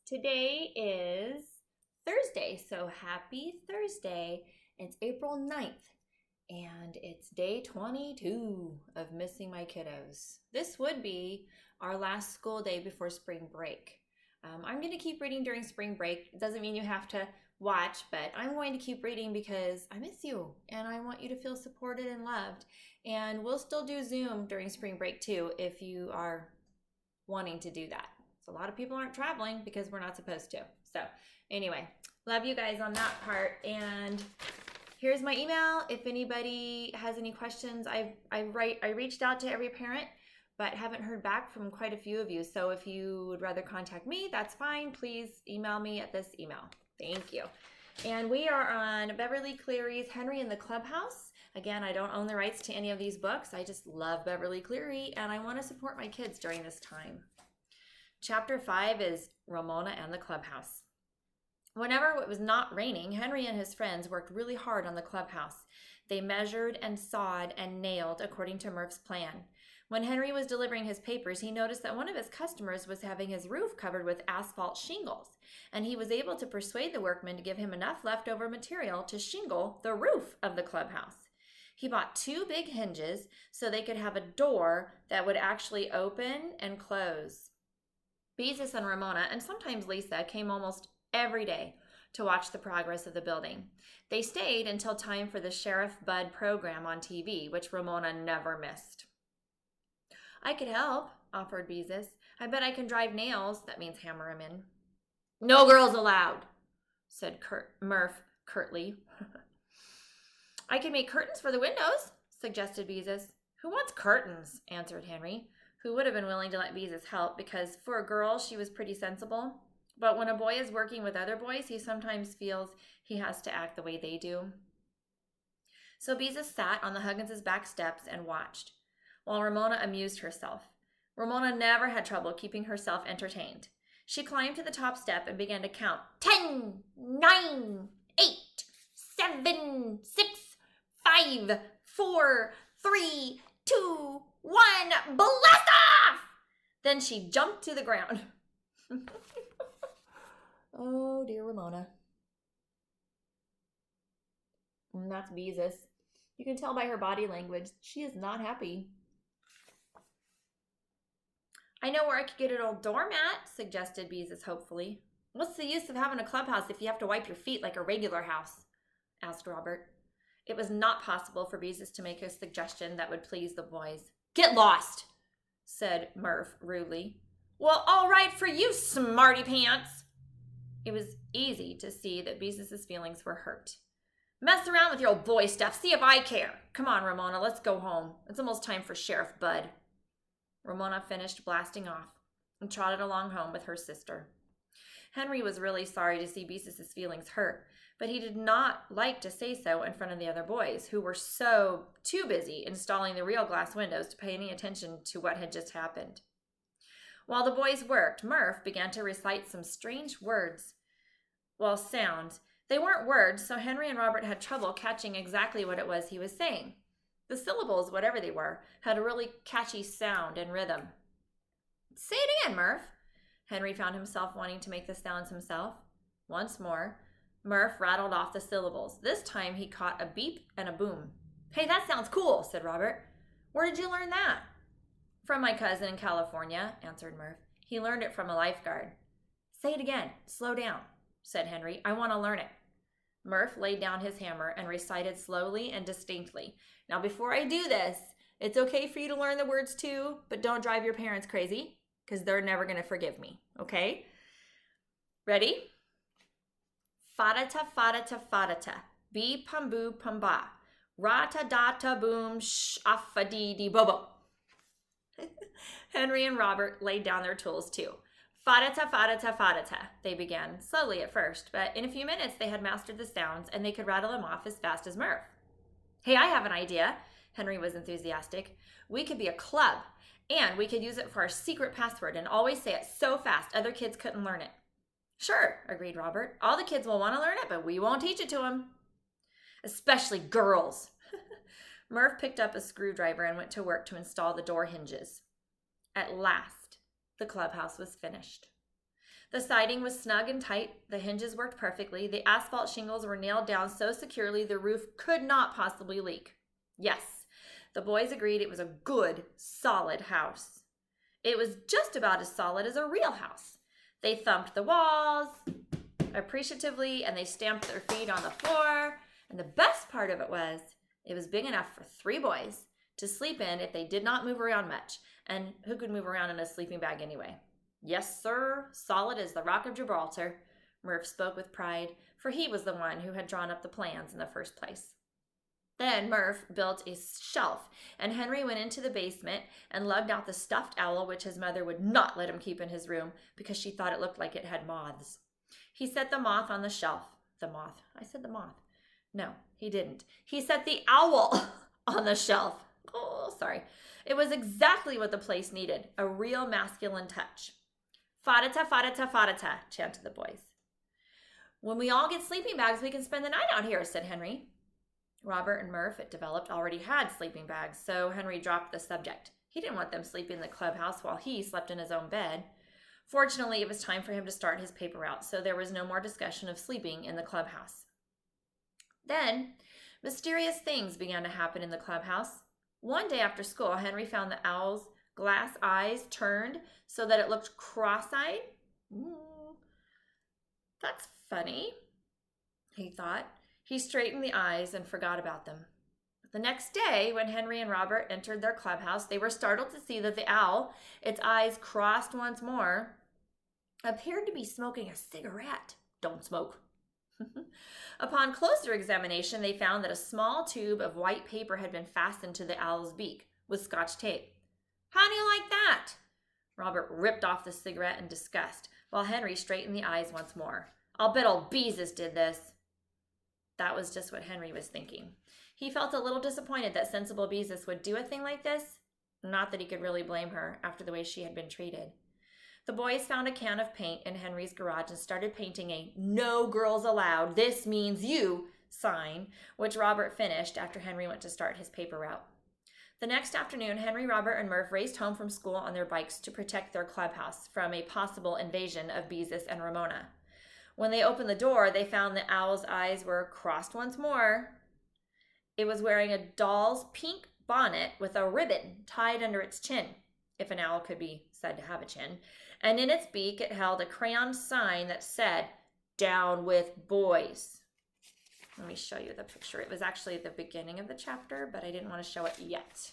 Today is Thursday, so happy Thursday. It's April 9th, and it's day 22 of missing my kiddos. This would be our last school day before spring break. I'm going to keep reading during spring break. It doesn't mean you have to watch, but I'm going to keep reading because I miss you, and I want you to feel supported and loved. And we'll still do Zoom during spring break too if you are wanting to do that. So a lot of people aren't traveling because we're not supposed to. So anyway, love you guys on that part. And here's my email. If anybody has any questions, I reached out to every parent, but haven't heard back from quite a few of you. So if you would rather contact me, that's fine. Please email me at this email. Thank you. And we are on Beverly Cleary's Henry in the Clubhouse. Again, I don't own the rights to any of these books. I just love Beverly Cleary, and I want to support my kids during this time. Chapter 5 is Ramona and the Clubhouse. Whenever it was not raining, Henry and his friends worked really hard on the clubhouse. They measured and sawed and nailed according to Murph's plan. When Henry was delivering his papers, he noticed that one of his customers was having his roof covered with asphalt shingles, and he was able to persuade the workmen to give him enough leftover material to shingle the roof of the clubhouse. He bought 2 big hinges so they could have a door that would actually open and close. Beezus and Ramona, and sometimes Lisa, came almost every day to watch the progress of the building. They stayed until time for the Sheriff Bud program on TV, which Ramona never missed. I could help, offered Beezus. I bet I can drive nails. That means hammer them in. No girls allowed, said Murph curtly. I can make curtains for the windows, suggested Beezus. Who wants curtains? Answered Henry, who would have been willing to let Beezus help because for a girl she was pretty sensible. But when a boy is working with other boys, he sometimes feels he has to act the way they do. So Beezus sat on the Huggins' back steps and watched, while Ramona amused herself. Ramona never had trouble keeping herself entertained. She climbed to the top step and began to count. 10, 9, 8, 7, 6, 5, 4, 3, 2, 1, blast off! Then she jumped to the ground. Oh, dear Ramona. And that's Beezus. You can tell by her body language, she is not happy. I know where I could get an old doormat, suggested Beezus hopefully. What's the use of having a clubhouse if you have to wipe your feet like a regular house? Asked Robert. It was not possible for Beezus to make a suggestion that would please the boys. Get lost, said Murph rudely. Well, all right for you, smarty pants. It was easy to see that Beezus' feelings were hurt. Mess around with your old boy stuff. See if I care. Come on, Ramona, let's go home. It's almost time for Sheriff Bud. Ramona finished blasting off and trotted along home with her sister. Henry was really sorry to see Beezus' feelings hurt, but he did not like to say so in front of the other boys, who were too busy installing the real glass windows to pay any attention to what had just happened. While the boys worked, Murph began to recite some strange words. Well, sounds. They weren't words, so Henry and Robert had trouble catching exactly what it was he was saying. The syllables, whatever they were, had a really catchy sound and rhythm. Say it again, Murph. Henry found himself wanting to make the sounds himself. Once more, Murph rattled off the syllables. This time he caught a beep and a boom. Hey, that sounds cool, said Robert. Where did you learn that? From my cousin in California, answered Murph. He learned it from a lifeguard. Say it again. Slow down, said Henry. I want to learn it. Murph laid down his hammer and recited slowly and distinctly. Now, before I do this, it's okay for you to learn the words too, but don't drive your parents crazy, because they're never going to forgive me, okay? Ready? Fadata, fadata, fadata. Bee pumbu pumba. Rata data boom sh affadi di bobo. Henry and Robert laid down their tools too. Fadata, fadata, fadata, they began, slowly at first, but in a few minutes they had mastered the sounds and they could rattle them off as fast as Murph. Hey, I have an idea, Henry was enthusiastic. We could be a club, and we could use it for our secret password and always say it so fast other kids couldn't learn it. Sure, agreed Robert. All the kids will want to learn it, but we won't teach it to them. Especially girls. Murph picked up a screwdriver and went to work to install the door hinges. At last, the clubhouse was finished. The siding was snug and tight. The hinges worked perfectly. The asphalt shingles were nailed down so securely the roof could not possibly leak. Yes, the boys agreed it was a good, solid house. It was just about as solid as a real house. They thumped the walls appreciatively and they stamped their feet on the floor. And the best part of it was big enough for 3 boys to sleep in if they did not move around much. And who could move around in a sleeping bag anyway? Yes, sir, solid as the Rock of Gibraltar. Murph spoke with pride, for he was the one who had drawn up the plans in the first place. Then Murph built a shelf, and Henry went into the basement and lugged out the stuffed owl which his mother would not let him keep in his room because she thought it looked like it had moths. He set the moth on the shelf. The moth. I said the moth. No, he didn't. He set the owl on the shelf. Oh, sorry. It was exactly what the place needed, a real masculine touch. Fadata, fadata, fadata, chanted the boys. When we all get sleeping bags, we can spend the night out here, said Henry. Robert and Murph, it developed, already had sleeping bags, so Henry dropped the subject. He didn't want them sleeping in the clubhouse while he slept in his own bed. Fortunately, it was time for him to start his paper route, so there was no more discussion of sleeping in the clubhouse. Then, mysterious things began to happen in the clubhouse. One day after school, Henry found the owl's glass eyes turned so that it looked cross-eyed. That's funny, he thought. He straightened the eyes and forgot about them. But the next day, when Henry and Robert entered their clubhouse, they were startled to see that the owl, its eyes crossed once more, appeared to be smoking a cigarette. Don't smoke. Upon closer examination, they found that a small tube of white paper had been fastened to the owl's beak with Scotch tape. How do you like that? Robert ripped off the cigarette in disgust, while Henry straightened the eyes once more. I'll bet old Beezus did this. That was just what Henry was thinking. He felt a little disappointed that sensible Beezus would do a thing like this. Not that he could really blame her after the way she had been treated. The boys found a can of paint in Henry's garage and started painting a "No girls allowed, this means you" sign, which Robert finished after Henry went to start his paper route. The next afternoon, Henry, Robert, and Murph raced home from school on their bikes to protect their clubhouse from a possible invasion of Beezus and Ramona. When they opened the door, they found the owl's eyes were crossed once more. It was wearing a doll's pink bonnet with a ribbon tied under its chin, if an owl could be said to have a chin, and in its beak it held a crayon sign that said, "Down with boys." Let me show you the picture. It was actually at the beginning of the chapter, but I didn't want to show it yet.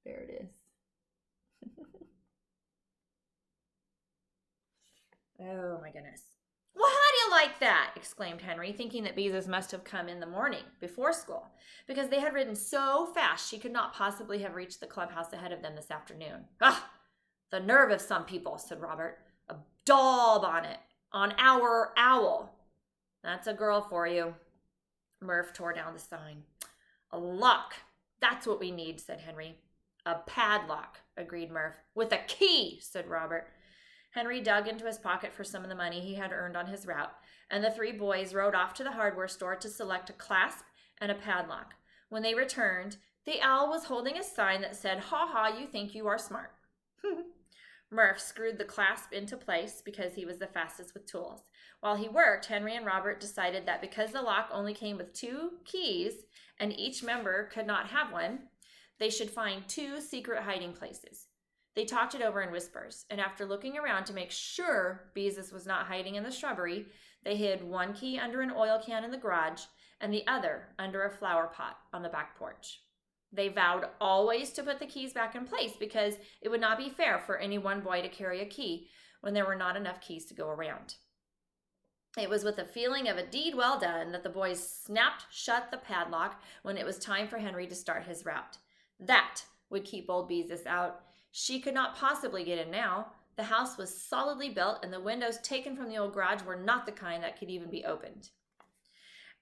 There it is. Oh my goodness. Well, how do you like that? Exclaimed Henry, thinking that Beezus must have come in the morning before school, because they had ridden so fast she could not possibly have reached the clubhouse ahead of them this afternoon. Ah, the nerve of some people, said Robert. A doll bonnet on our owl. That's a girl for you. Murph tore down the sign. A lock. That's what we need, said Henry. A padlock, agreed Murph. With a key, said Robert. Henry dug into his pocket for some of the money he had earned on his route, and the 3 boys rode off to the hardware store to select a clasp and a padlock. When they returned, the owl was holding a sign that said, "Ha ha, you think you are smart." Murph screwed the clasp into place because he was the fastest with tools. While he worked, Henry and Robert decided that because the lock only came with 2 keys and each member could not have one, they should find 2 secret hiding places. They talked it over in whispers, and after looking around to make sure Beezus was not hiding in the shrubbery, they hid 1 key under an oil can in the garage and the other under a flower pot on the back porch. They vowed always to put the keys back in place because it would not be fair for any one boy to carry a key when there were not enough keys to go around. It was with a feeling of a deed well done that the boys snapped shut the padlock when it was time for Henry to start his route. That would keep old Beezus out. She could not possibly get in now. The house was solidly built, and the windows taken from the old garage were not the kind that could even be opened.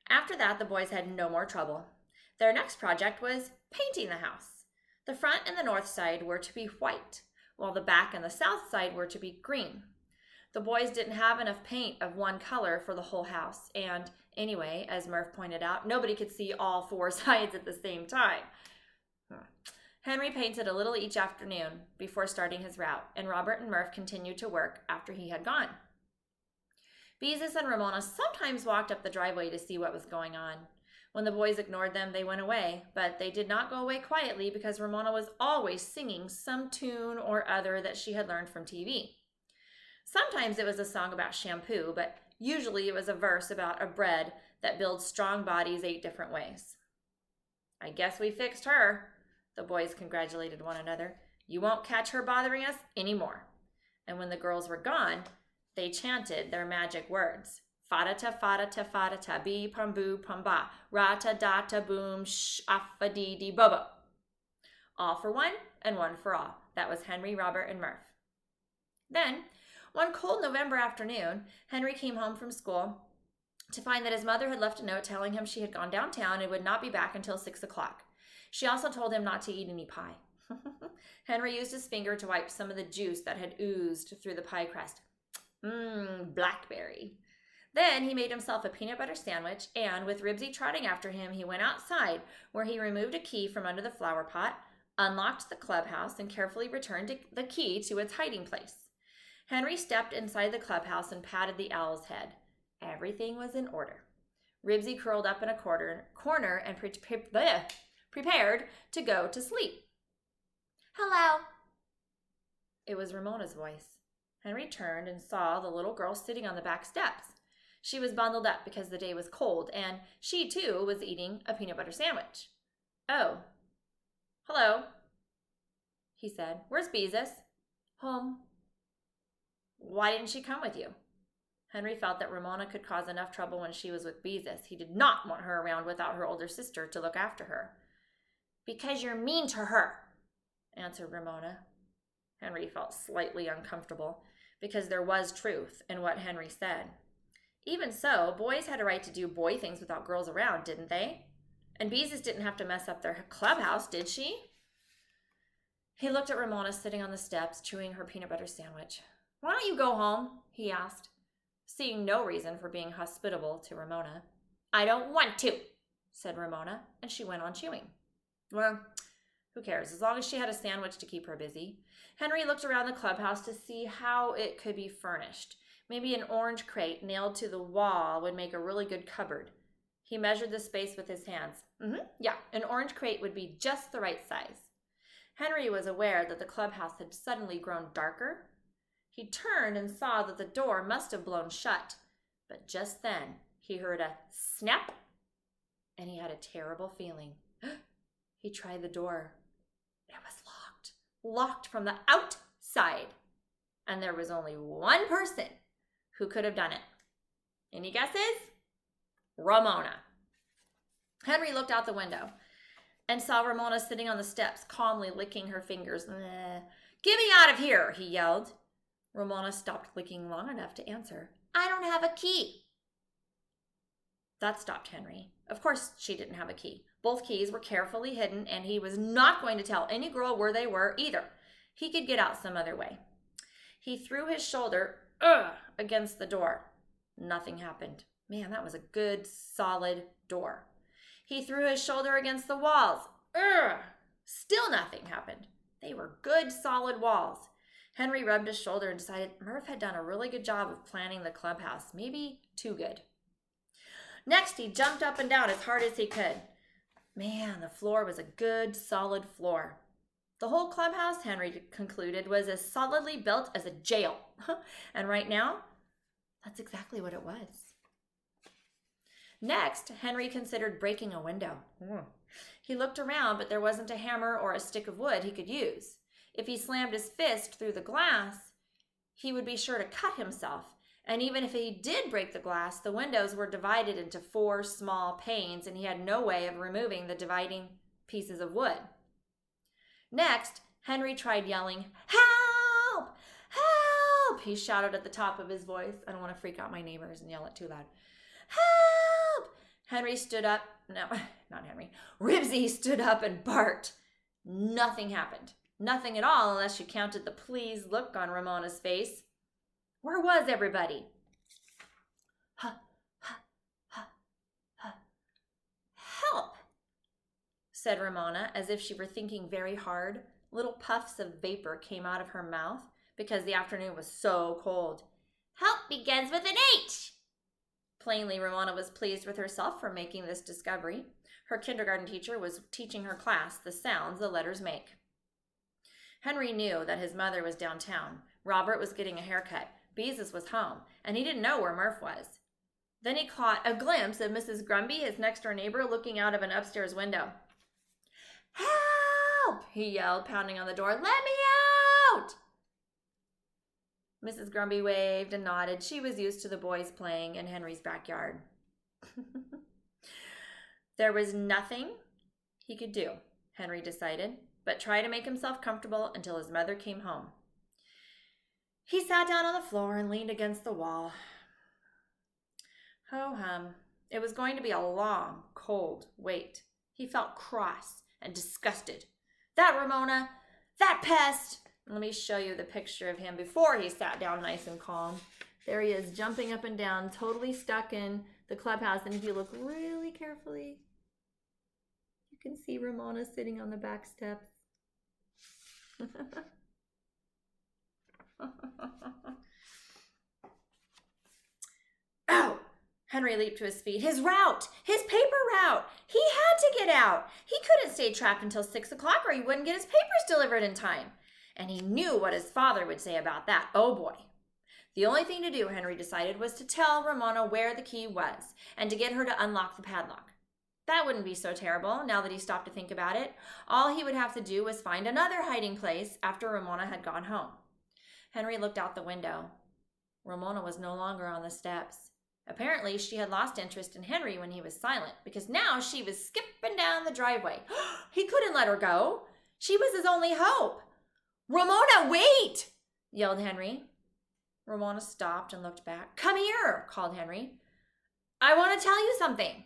After that, the boys had no more trouble. Their next project was painting the house. The front and the north side were to be white, while the back and the south side were to be green. The boys didn't have enough paint of one color for the whole house, and anyway, as Murph pointed out, nobody could see all 4 sides at the same time. Henry painted a little each afternoon before starting his route, and Robert and Murph continued to work after he had gone. Beezus and Ramona sometimes walked up the driveway to see what was going on. When the boys ignored them, they went away, but they did not go away quietly because Ramona was always singing some tune or other that she had learned from TV. Sometimes it was a song about shampoo, but usually it was a verse about a bread that builds strong bodies 8 different ways. "I guess we fixed her," the boys congratulated one another. "You won't catch her bothering us anymore." And when the girls were gone, they chanted their magic words. Fadata, fadata, fadata, bee, pum, boo, pum, ba. Rata, data, boom, sh, affa, dee, dee, bobo. All for one and one for all. That was Henry, Robert, and Murph. Then, one cold November afternoon, Henry came home from school to find that his mother had left a note telling him she had gone downtown and would not be back until 6 o'clock. She also told him not to eat any pie. Henry used his finger to wipe some of the juice that had oozed through the pie crust. Blackberry. Then he made himself a peanut butter sandwich, and with Ribsy trotting after him, he went outside, where he removed a key from under the flower pot, unlocked the clubhouse, and carefully returned the key to its hiding place. Henry stepped inside the clubhouse and patted the owl's head. Everything was in order. Ribsy curled up in a corner and prepared to go to sleep. "Hello." It was Ramona's voice. Henry turned and saw the little girl sitting on the back steps. She was bundled up because the day was cold, and she, too, was eating a peanut butter sandwich. "Oh, hello," he said. "Where's Beezus?" "Home." "Why didn't she come with you?" Henry felt that Ramona could cause enough trouble when she was with Beezus. He did not want her around without her older sister to look after her. "Because you're mean to her," answered Ramona. Henry felt slightly uncomfortable because there was truth in what Henry said. Even so, boys had a right to do boy things without girls around, didn't they? And Beezus didn't have to mess up their clubhouse, did she? He looked at Ramona sitting on the steps, chewing her peanut butter sandwich. "Why don't you go home?" he asked, seeing no reason for being hospitable to Ramona. "I don't want to," said Ramona, and she went on chewing. Well, who cares, as long as she had a sandwich to keep her busy. Henry looked around the clubhouse to see how it could be furnished. Maybe an orange crate nailed to the wall would make a really good cupboard. He measured the space with his hands. Yeah, an orange crate would be just the right size. Henry was aware that the clubhouse had suddenly grown darker. He turned and saw that the door must have blown shut, but just then he heard a snap, and he had a terrible feeling. He tried the door. It was locked from the outside, and there was only one person who could have done it. Any guesses? Ramona. Henry looked out the window and saw Ramona sitting on the steps, calmly licking her fingers. "Get me out of here," he yelled. Ramona stopped licking long enough to answer, "I don't have a key." That stopped Henry. Of course she didn't have a key. Both keys were carefully hidden, and he was not going to tell any girl where they were either. He could get out some other way. He threw his shoulder against the door. Nothing happened. Man, that was a good, solid door. He threw his shoulder against the walls. Still nothing happened. They were good, solid walls. Henry rubbed his shoulder and decided Murph had done a really good job of planning the clubhouse, maybe too good. Next, he jumped up and down as hard as he could. Man, the floor was a good, solid floor. The whole clubhouse, Henry concluded, was as solidly built as a jail. And right now, that's exactly what it was. Next, Henry considered breaking a window. He looked around, but there wasn't a hammer or a stick of wood he could use. If he slammed his fist through the glass, he would be sure to cut himself. And even if he did break the glass, the windows were divided into 4 small panes, and he had no way of removing the dividing pieces of wood. Next, Henry tried yelling, "Help! Help!" He shouted at the top of his voice. I don't want to freak out my neighbors and yell it too loud. "Help!" Henry stood up. No, not Henry. Ribsy stood up and barked. Nothing happened. Nothing at all unless you counted the pleased look on Ramona's face. Where was everybody? Help! said Ramona, as if she were thinking very hard. Little puffs of vapor came out of her mouth because the afternoon was so cold. Help begins with an H. Plainly, Ramona was pleased with herself for making this discovery. Her kindergarten teacher was teaching her class the sounds the letters make. Henry knew that his mother was downtown. Robert was getting a haircut. Beezus was home, and he didn't know where Murph was. Then he caught a glimpse of Mrs. Grumby, his next-door neighbor, looking out of an upstairs window. Help! He yelled, pounding on the door. Let me out! Mrs. Grumby waved and nodded. She was used to the boys playing in Henry's backyard. There was nothing he could do, Henry decided, but try to make himself comfortable until his mother came home. He sat down on the floor and leaned against the wall. Ho-hum. It was going to be a long, cold wait. He felt cross and disgusted. That Ramona! That pest! Let me show you the picture of him before he sat down nice and calm. There he is, jumping up and down, totally stuck in the clubhouse. And if you look really carefully, you can see Ramona sitting on the back steps. Oh! Henry leaped to his feet. His route! His paper route! He had to get out! He couldn't stay trapped until 6 o'clock or he wouldn't get his papers delivered in time. And he knew what his father would say about that. Oh boy. The only thing to do, Henry decided, was to tell Ramona where the key was and to get her to unlock the padlock. That wouldn't be so terrible now that he stopped to think about it. All he would have to do was find another hiding place after Ramona had gone home. Henry looked out the window. Ramona was no longer on the steps. Apparently, she had lost interest in Henry when he was silent, because now she was skipping down the driveway. He couldn't let her go. She was his only hope. Ramona, wait! Yelled Henry. Ramona stopped and looked back. Come here, called Henry. I want to tell you something.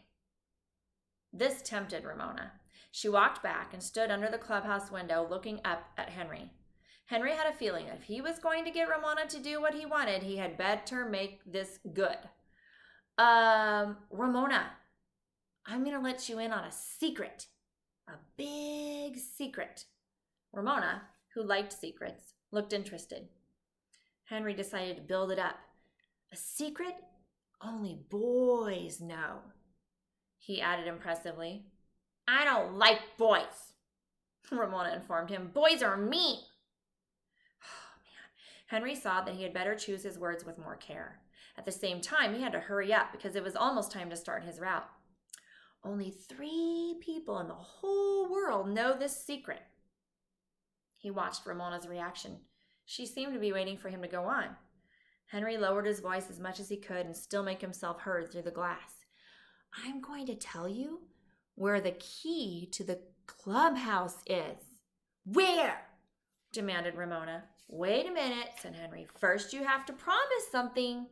This tempted Ramona. She walked back and stood under the clubhouse window looking up at Henry. Henry had a feeling that if he was going to get Ramona to do what he wanted, he had better make this good. Ramona, I'm going to let you in on a secret. A big secret. Ramona, who liked secrets, looked interested. Henry decided to build it up. A secret only boys know, he added impressively. I don't like boys, Ramona informed him. Boys are mean. Oh, man. Henry saw that he had better choose his words with more care. At the same time, he had to hurry up because it was almost time to start his route. Only 3 people in the whole world know this secret. He watched Ramona's reaction. She seemed to be waiting for him to go on. Henry lowered his voice as much as he could and still make himself heard through the glass. I'm going to tell you where the key to the clubhouse is. Where? Demanded Ramona. Wait a minute, said Henry. First you have to promise something.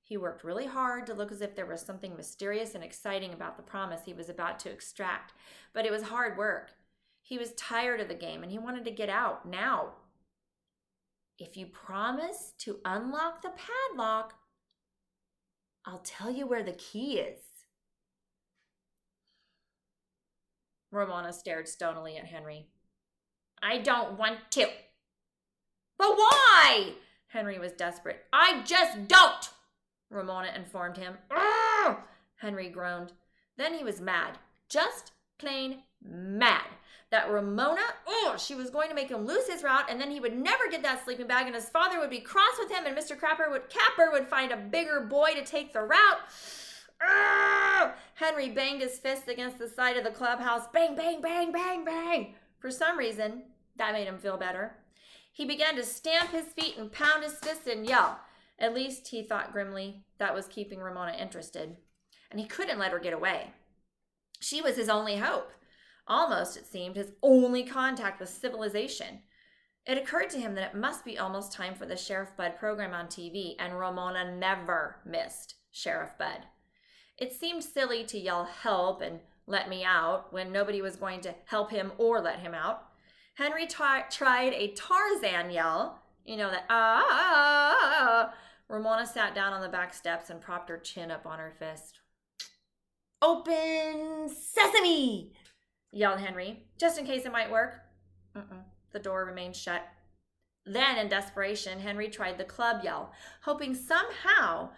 He worked really hard to look as if there was something mysterious and exciting about the promise he was about to extract, but it was hard work. He was tired of the game and he wanted to get out now. If you promise to unlock the padlock, I'll tell you where the key is. Ramona stared stonily at Henry. I don't want to. But why? Henry was desperate. I just don't, Ramona informed him. Arrgh! Henry groaned. Then he was mad. Just plain mad. That Ramona, she was going to make him lose his route, and then he would never get that sleeping bag, and his father would be cross with him, and Mr. Capper would find a bigger boy to take the route. Arrgh! Henry banged his fist against the side of the clubhouse. Bang, bang, bang, bang, bang. For some reason, that made him feel better. He began to stamp his feet and pound his fists and yell. At least, he thought grimly, that was keeping Ramona interested. And he couldn't let her get away. She was his only hope. Almost, it seemed, his only contact with civilization. It occurred to him that it must be almost time for the Sheriff Bud program on TV, and Ramona never missed Sheriff Bud. It seemed silly to yell help and let me out when nobody was going to help him or let him out. Henry tried a Tarzan yell, that ah. Ramona sat down on the back steps and propped her chin up on her fist. Open sesame, yelled Henry, just in case it might work. The door remained shut. Then, in desperation, Henry tried the club yell, hoping somehow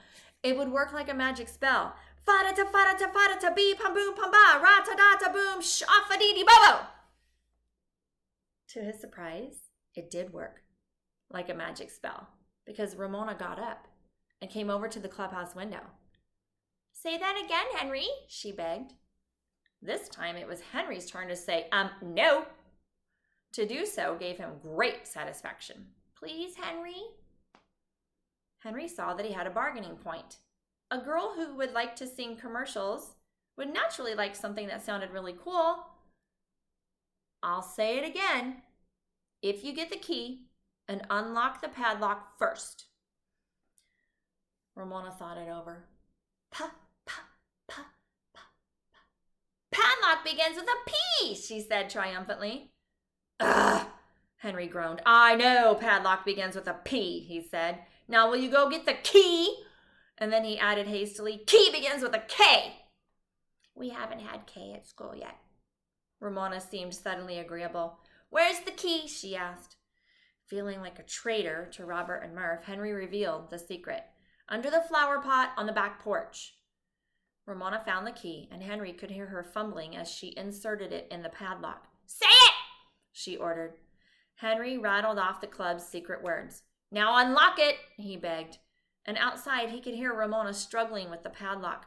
it would work like a magic spell. Fada-ta, bee, pum, boom, pum, ba, ra-ta-da-ta, boom, sh-off-a-dee-dee-bo-bo. To his surprise, it did work like a magic spell, because Ramona got up and came over to the clubhouse window. Say that again, Henry, she begged. This time it was Henry's turn to say, no. To do so gave him great satisfaction. Please, Henry? Henry saw that he had a bargaining point. A girl who would like to sing commercials would naturally like something that sounded really cool. I'll say it again. If you get the key and unlock the padlock first. Ramona thought it over. Pa, pa, pa, pa, pa. Padlock begins with a P, she said triumphantly. Ugh, Henry groaned. I know padlock begins with a P, he said. Now will you go get the key? And then he added hastily, key begins with a K. We haven't had K at school yet. Ramona seemed suddenly agreeable. Where's the key? She asked. Feeling like a traitor to Robert and Murph, Henry revealed the secret. Under the flower pot on the back porch. Ramona found the key, and Henry could hear her fumbling as she inserted it in the padlock. Say it! She ordered. Henry rattled off the club's secret words. Now unlock it, he begged. And outside he could hear Ramona struggling with the padlock.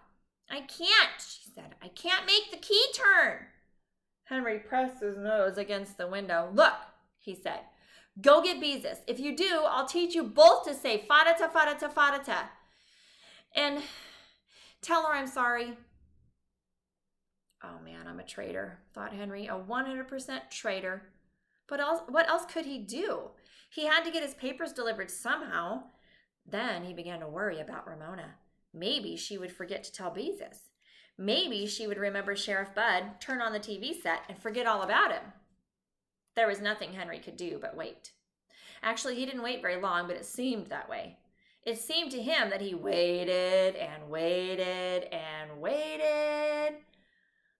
I can't, she said. I can't make the key turn. Henry pressed his nose against the window. Look, he said. Go get Beezus. If you do, I'll teach you both to say fada-ta, fada-ta, fada-ta. And tell her I'm sorry. Oh man, I'm a traitor, thought Henry. A 100% traitor. But what else could he do? He had to get his papers delivered somehow. Then he began to worry about Ramona. Maybe she would forget to tell Beezus. Maybe she would remember Sheriff Bud, turn on the TV set, and forget all about him. There was nothing Henry could do but wait. Actually, he didn't wait very long, but it seemed that way. It seemed to him that he waited and waited and waited.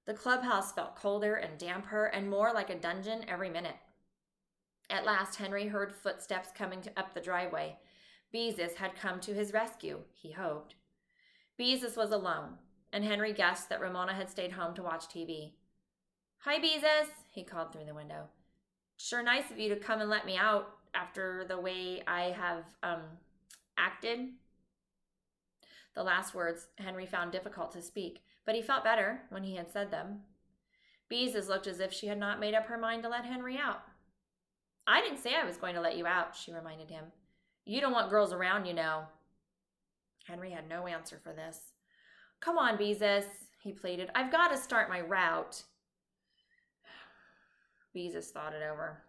The clubhouse felt colder and damper and more like a dungeon every minute. At last, Henry heard footsteps coming up the driveway. Beezus had come to his rescue, he hoped. Beezus was alone, and Henry guessed that Ramona had stayed home to watch TV. Hi, Beezus, he called through the window. Sure nice of you to come and let me out after the way I have, acted. The last words Henry found difficult to speak, but he felt better when he had said them. Beezus looked as if she had not made up her mind to let Henry out. I didn't say I was going to let you out, she reminded him. You don't want girls around, you know. Henry had no answer for this. Come on, Beezus, he pleaded. I've got to start my route. Beezus thought it over.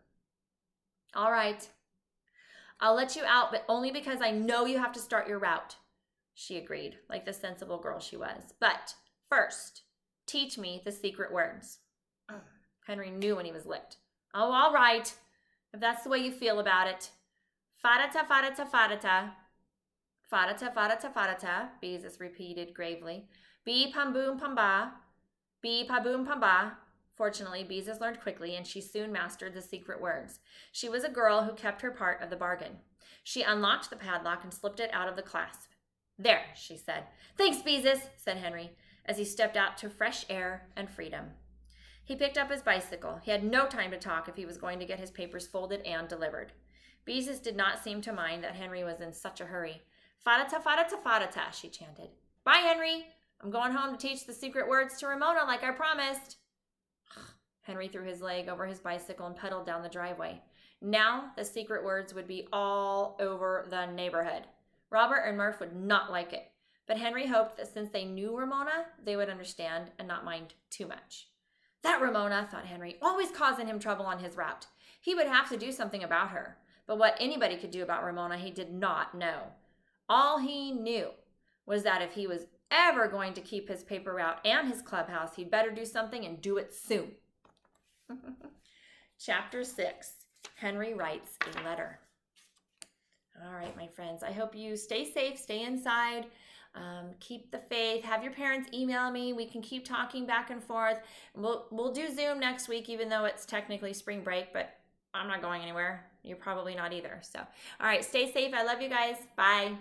All right. I'll let you out, but only because I know you have to start your route, she agreed, like the sensible girl she was. But first, teach me the secret words. Henry knew when he was licked. Oh, all right, if that's the way you feel about it. Fada-ta, fada-ta, fada-ta. Fada-ta, fada-ta, fada-ta, Beezus repeated gravely. Bee-pum-boom-pum-ba. Bee-pa-boom-pum-ba. Fortunately, Beezus learned quickly, and she soon mastered the secret words. She was a girl who kept her part of the bargain. She unlocked the padlock and slipped it out of the clasp. There, she said. Thanks, Beezus, said Henry, as he stepped out to fresh air and freedom. He picked up his bicycle. He had no time to talk if he was going to get his papers folded and delivered. Beezus did not seem to mind that Henry was in such a hurry. Fada-ta, fada-ta, fada-ta, she chanted. Bye, Henry. I'm going home to teach the secret words to Ramona like I promised. Henry threw his leg over his bicycle and pedaled down the driveway. Now the secret words would be all over the neighborhood. Robert and Murph would not like it, but Henry hoped that since they knew Ramona, they would understand and not mind too much. That Ramona, thought Henry, always causing him trouble on his route. He would have to do something about her, but what anybody could do about Ramona he did not know. All he knew was that if he was ever going to keep his paper route and his clubhouse, he'd better do something and do it soon. Chapter 6. Henry writes a letter. All right, my friends. I hope you stay safe, stay inside, keep the faith. Have your parents email me. We can keep talking back and forth. We'll do Zoom next week, even though it's technically spring break, but I'm not going anywhere. You're probably not either. So, all right, stay safe. I love you guys. Bye.